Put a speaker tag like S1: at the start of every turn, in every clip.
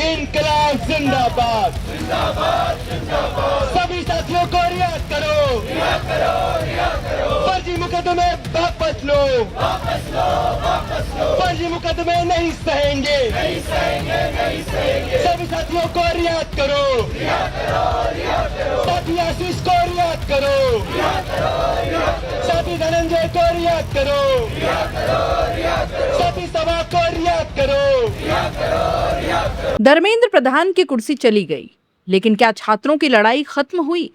S1: इंकलाब जिंदाबाद। सभी साथियों को रियाद करो, फर्जी मुकदमे वापस लो, फर्जी मुकदमे नहीं सहेंगे, सभी साथियों को रियाद करो, साथी आशीष को रियाद करो, साथी धनंजय को रियाद करो, साथी सभा को रियाद करो।
S2: धर्मेंद्र प्रधान की कुर्सी चली गई, लेकिन क्या छात्रों की लड़ाई खत्म हुई?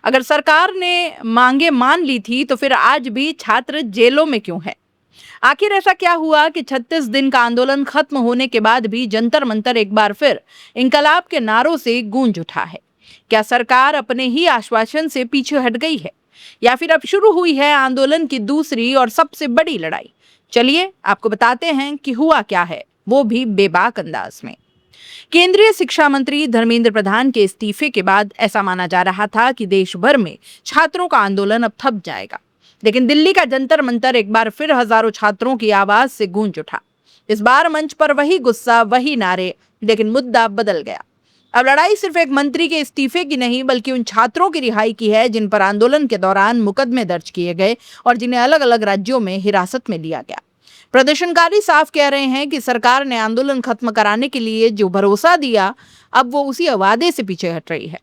S2: अगर सरकार ने मांगे मान ली थी तो फिर आज भी छात्र जेलों में क्यों है? आखिर ऐसा क्या हुआ कि 36 दिन का आंदोलन खत्म होने के बाद भी जंतर मंतर एक बार फिर इंकलाब के नारों से गूंज उठा है? क्या सरकार अपने ही आश्वासन से पीछे हट गई है, या फिर अब शुरू हुई है आंदोलन की दूसरी और सबसे बड़ी लड़ाई? चलिए आपको बताते हैं कि हुआ क्या है, वो भी बेबाक अंदाज में। केंद्रीय शिक्षा मंत्री धर्मेंद्र प्रधान के इस्तीफे के बाद ऐसा माना जा रहा था कि देश भर में छात्रों का आंदोलन अब थम जाएगा, लेकिन दिल्ली का जंतर मंतर एक बार फिर हजारों छात्रों की आवाज से गूंज उठा। इस बार मंच पर वही गुस्सा, वही नारे, लेकिन मुद्दा बदल गया। अब लड़ाई सिर्फ एक मंत्री के इस्तीफे की नहीं, बल्कि उन छात्रों की रिहाई की है जिन पर आंदोलन के दौरान मुकदमे दर्ज किए गए और जिन्हें अलग अलग राज्यों में हिरासत में लिया गया। प्रदर्शनकारी साफ कह रहे हैं कि सरकार ने आंदोलन खत्म कराने के लिए जो भरोसा दिया, अब वो उसी वादे से पीछे हट रही है।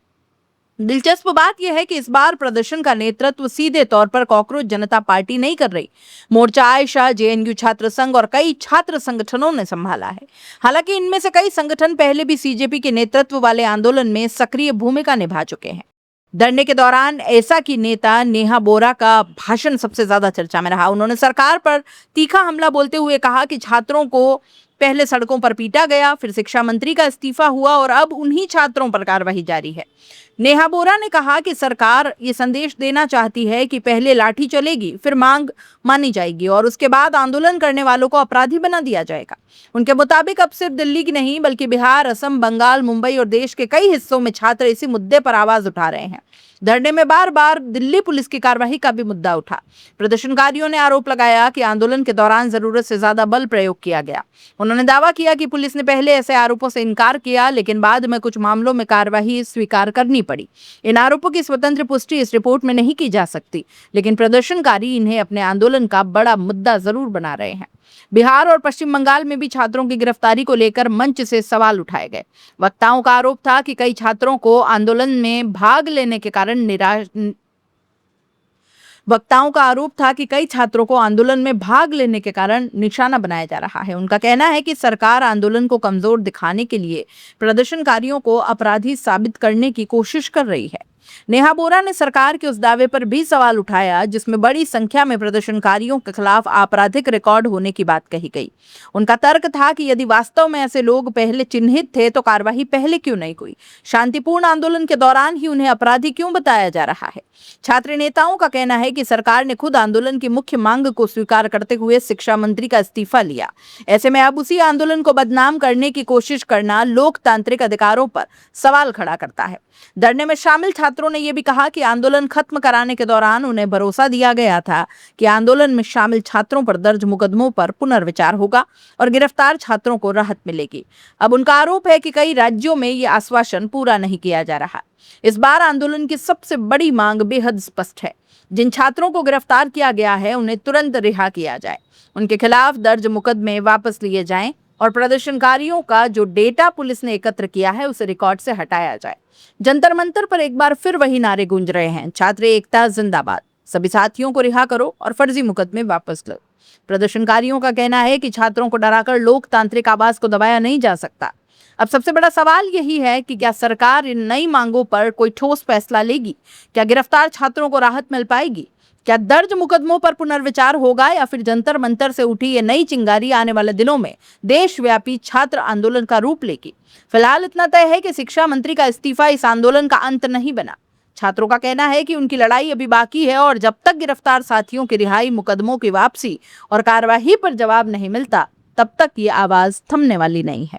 S2: दिलचस्प बात यह है कि इस बार प्रदर्शन का नेतृत्व सीधे तौर पर कॉकरोच जनता पार्टी नहीं कर रही। मोर्चा आयशा, जेएनयू छात्र संघ और कई छात्र संगठनों ने संभाला है। हालांकि इनमें से कई संगठन पहले भी सीजेपी के नेतृत्व वाले आंदोलन में सक्रिय भूमिका निभा चुके हैं। धरने के दौरान ऐसा की नेता नेहा बोरा का भाषण सबसे ज्यादा चर्चा में रहा। उन्होंने सरकार पर तीखा हमला बोलते हुए कहा कि छात्रों को पहले सड़कों पर पीटा गया, फिर शिक्षा मंत्री का इस्तीफा हुआ और अब उन्हीं छात्रों पर कार्रवाई जारी है। नेहा बोरा ने कहा कि सरकार ये संदेश देना चाहती है कि पहले लाठी चलेगी, फिर मांग मानी जाएगी और उसके बाद आंदोलन करने वालों को अपराधी बना दिया जाएगा। उनके मुताबिक अब सिर्फ दिल्ली की नहीं, बल्कि बिहार, असम, बंगाल, मुंबई और देश के कई हिस्सों में छात्र इसी मुद्दे पर आवाज उठा रहे हैं। धरने में बार बार दिल्ली पुलिस की कार्रवाई का भी मुद्दा उठा। प्रदर्शनकारियों ने आरोप लगाया कि आंदोलन के दौरान जरूरत से ज्यादा बल प्रयोग किया गया। उन्होंने दावा किया कि पुलिस ने पहले ऐसे आरोपों से इनकार किया, लेकिन बाद में कुछ मामलों में कार्रवाई स्वीकार करनी पड़ी। इन आरोपों की स्वतंत्र पुष्टि इस रिपोर्ट में नहीं की जा सकती, लेकिन प्रदर्शनकारी इन्हें अपने आंदोलन का बड़ा मुद्दा जरूर बना रहे हैं। बिहार और पश्चिम बंगाल में भी छात्रों की गिरफ्तारी को लेकर मंच से सवाल उठाए गए। वक्ताओं का आरोप था कि कई छात्रों को आंदोलन में भाग लेने के कारण निशाना बनाया जा रहा है। उनका कहना है कि सरकार आंदोलन को कमजोर दिखाने के लिए प्रदर्शनकारियों को अपराधी साबित करने की कोशिश कर रही है। नेहा बोरा ने सरकार के उस दावे पर भी सवाल उठाया जिसमें बड़ी संख्या में प्रदर्शनकारियों के खिलाफ आपराधिक रिकॉर्ड होने की बात कही गई। उनका तर्क था कि यदि वास्तव में ऐसे लोग पहले चिन्हित थे तो कार्रवाई पहले क्यों नहीं हुई? शांतिपूर्ण आंदोलन के दौरान ही उन्हें अपराधी क्यों बताया जा रहा है? छात्र नेताओं का कहना है कि सरकार ने खुद आंदोलन की मुख्य मांग को स्वीकार करते हुए शिक्षा मंत्री का इस्तीफा लिया। ऐसे में अब उसी आंदोलन को बदनाम करने की कोशिश करना लोकतांत्रिक अधिकारों पर सवाल खड़ा करता है। धरने में शामिल छात्रों ने यह भी कहा कि आंदोलन खत्म कराने के दौरान उन्हें भरोसा दिया गया था कि आंदोलन में शामिल छात्रों पर दर्ज मुकदमों पर पुनर्विचार होगा और गिरफ्तार छात्रों को राहत मिलेगी। अब उनका आरोप है कि कई राज्यों में यह आश्वासन पूरा नहीं किया जा रहा। इस बार आंदोलन की सबसे बड़ी मांग बेहद स्पष्ट है। जिन छात्रों को गिरफ्तार किया गया है उन्हें तुरंत रिहा किया जाए, उनके खिलाफ दर्ज मुकदमे वापस लिए जाएं और प्रदर्शनकारियों का जो डेटा पुलिस ने एकत्र किया है उसे रिकॉर्ड से हटाया जाए। जंतर मंतर पर एक बार फिर वही नारे गूंज रहे हैं, छात्र एकता जिंदाबाद, सभी साथियों को रिहा करो और फर्जी मुकदमे वापस लो। प्रदर्शनकारियों का कहना है कि छात्रों को डराकर लोकतांत्रिक आवाज को दबाया नहीं जा सकता। अब सबसे बड़ा सवाल यही है कि क्या सरकार इन नई मांगों पर कोई ठोस फैसला लेगी? क्या गिरफ्तार छात्रों को राहत मिल पाएगी? क्या दर्ज मुकदमों पर पुनर्विचार होगा या फिर जंतर मंतर से उठी ये नई चिंगारी आने वाले दिनों में देशव्यापी छात्र आंदोलन का रूप लेगी? फिलहाल इतना तय है कि शिक्षा मंत्री का इस्तीफा इस आंदोलन का अंत नहीं बना। छात्रों का कहना है कि उनकी लड़ाई अभी बाकी है और जब तक गिरफ्तार साथियों की रिहाई, मुकदमों की वापसी और कार्यवाही पर जवाब नहीं मिलता, तब तक ये आवाज थमने वाली नहीं है।